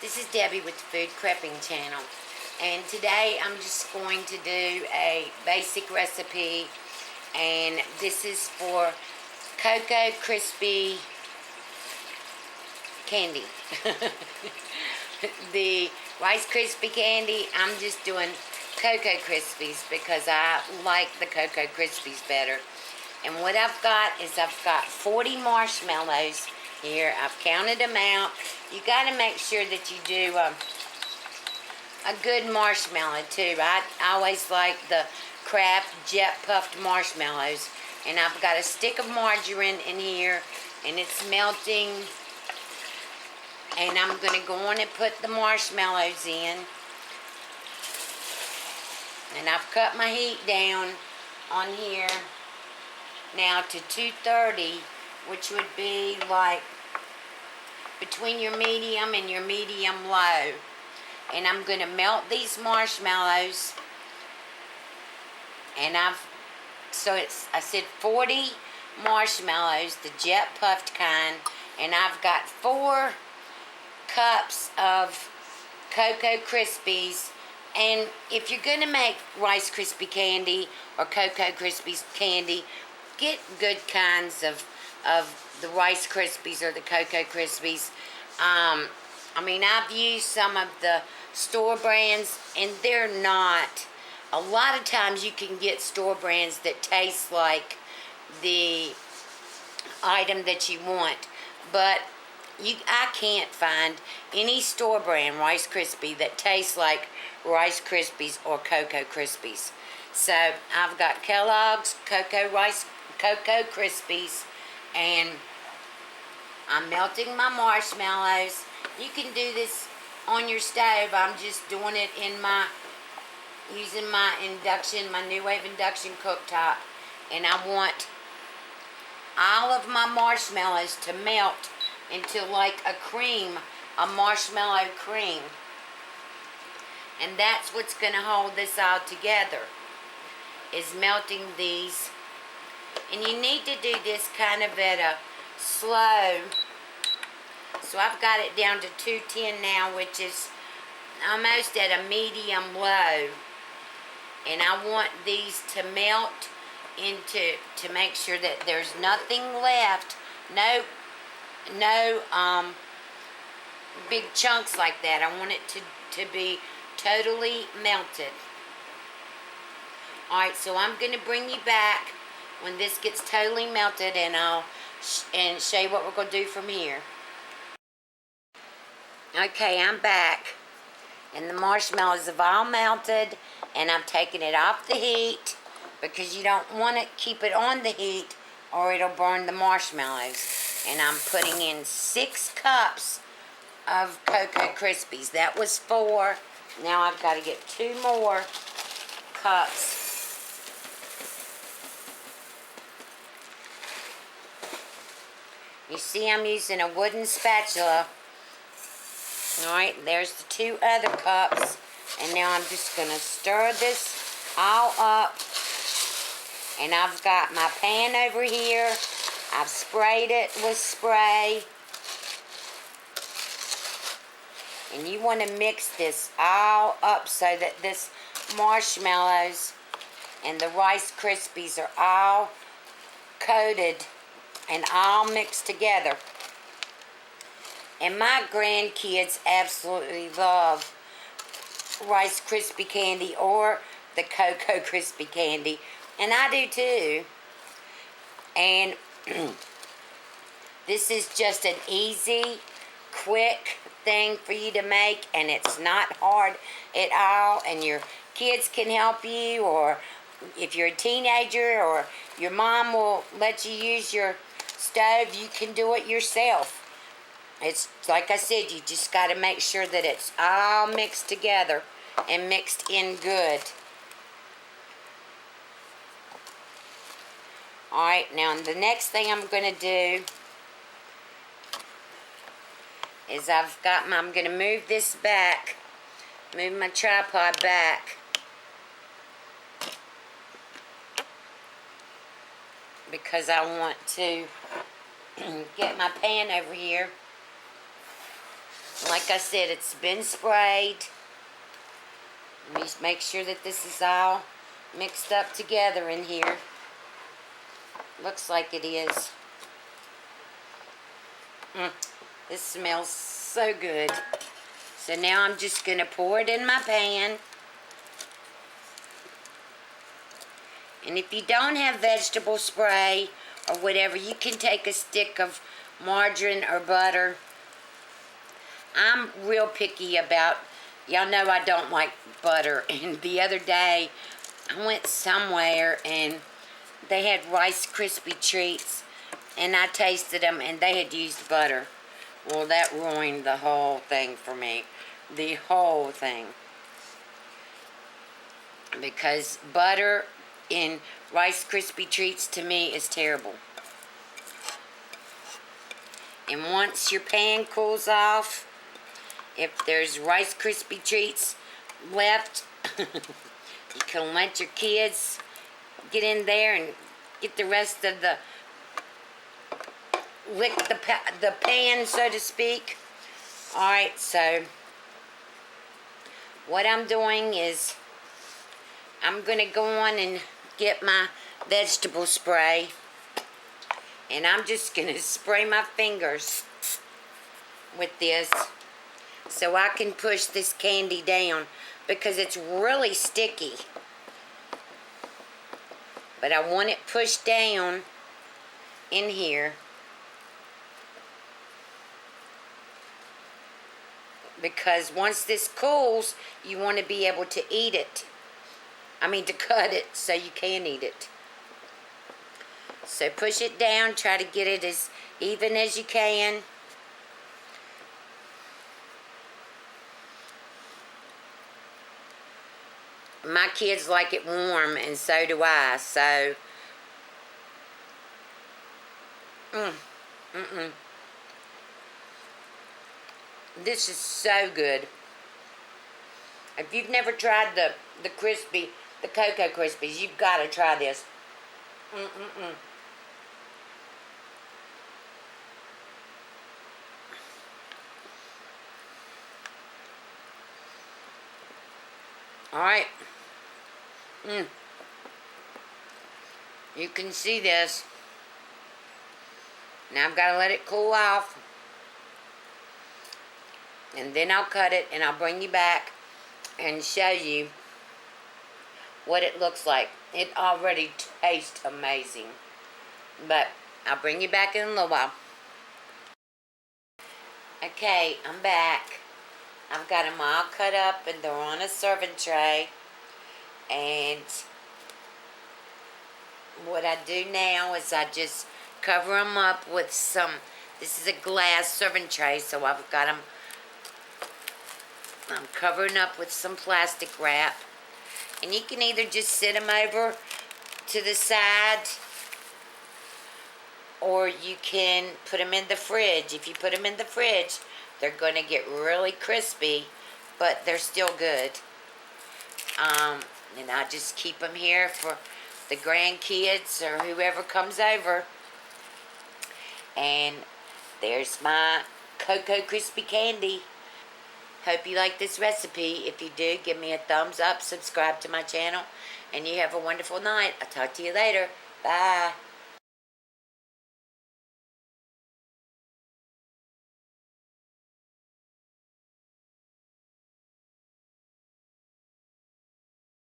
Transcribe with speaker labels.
Speaker 1: This is Debbie with the Food Prepping channel, and today I'm just going to do a basic recipe, and this is for Cocoa Krispie candy. The Rice Krispie candy, I'm just doing Cocoa Krispies because I like the Cocoa Krispies better. And what I've got is I've got 40 marshmallows here. I've counted them out. You got to make sure that you do a good marshmallow too. I always like the Kraft Jet Puffed marshmallows. And I've got a stick of margarine in here, and it's melting. And I'm going to go on and put the marshmallows in. And I've cut my heat down on here now to 230, which would be like between your medium and your medium low. And I'm going to melt these marshmallows. And I said 40 marshmallows, the jet puffed kind. And I've got 4 cups of Cocoa Krispies. And if you're going to make Rice Krispie candy or Cocoa Krispies candy, get good kinds of the Rice Krispies or the Cocoa Krispies. I mean, I've used some of the store brands, and they're not. A lot of times you can get store brands that taste like the item that you want, but I can't find any store brand Rice Krispie that tastes like Rice Krispies or Cocoa Krispies. So I've got Kellogg's Cocoa Krispies, and I'm melting my marshmallows. You can do this on your stove. I'm just doing it using my New Wave induction cooktop. And I want all of my marshmallows to melt into like a cream, a marshmallow cream. And that's what's going to hold this all together, is melting these. And you need to do this kind of at a slow. So I've got it down to 210 now, which is almost at a medium low. And I want these to melt to make sure that there's nothing left. No big chunks like that. I want it to be totally melted. Alright, so I'm going to bring you back when this gets totally melted, and I'll show you what we're going to do from here. Okay, I'm back, and the marshmallows have all melted, and I've taken it off the heat because you don't want to keep it on the heat or it'll burn the marshmallows. And I'm putting in 6 cups of Cocoa Krispies. That was 4. Now I've got to get 2 more cups. You see I'm using a wooden spatula. Alright, there's the 2 other cups. And now I'm just going to stir this all up. And I've got my pan over here. I've sprayed it with spray. And you want to mix this all up so that this marshmallows and the Rice Krispies are all coated and all mixed together. And my grandkids absolutely love Rice Krispie candy or the Cocoa Krispie candy. And I do too. And this is just an easy, quick thing for you to make, and it's not hard at all, and your kids can help you, or if you're a teenager or your mom will let you use your stove, you can do it yourself. It's like I said, you just got to make sure that it's all mixed together and mixed in good. Alright, now the next thing I'm going to do is I'm going to move this back, move my tripod back, because I want to get my pan over here. Like I said, it's been sprayed. Let me make sure that this is all mixed up together in here. Looks like it is. This smells so good. So now I'm just going to pour it in my pan. And if you don't have vegetable spray or whatever, you can take a stick of margarine or butter. I'm real picky about, y'all know I don't like butter. And the other day, I went somewhere and they had Rice Krispie Treats. And I tasted them and they had used butter. Well, that ruined the whole thing for me. The whole thing. Because butter in Rice Krispie Treats to me is terrible. And once your pan cools off, if there's Rice Krispie Treats left, you can let your kids get in there and get the rest of the, lick the pan, so to speak. Alright, so what I'm doing is I'm going to go on and get my vegetable spray. And I'm just going to spray my fingers with this so I can push this candy down because it's really sticky. But I want it pushed down in here because once this cools, you want to be able to eat it. I mean to cut it so you can eat it. So push it down, try to get it as even as you can. My kids like it warm, and so do I. So, this is so good. If you've never tried the Cocoa Krispies, you've got to try this. Alright. You can see this. Now I've got to let it cool off. And then I'll cut it and I'll bring you back and show you what it looks like. It already tastes amazing. But I'll bring you back in a little while. Okay, I'm back. I've got them all cut up and they're on a serving tray. And what I do now is I just cover them up with some, this is a glass serving tray, so I've got them, I'm covering up with some plastic wrap. And you can either just sit them over to the side or you can put them in the fridge. If you put them in the fridge, they're going to get really crispy, but they're still good. And I just keep them here for the grandkids or whoever comes over. And there's my Cocoa Krispie candy. Hope you like this recipe. If you do, give me a thumbs up, subscribe to my channel, and you have a wonderful night. I'll talk to you later. Bye.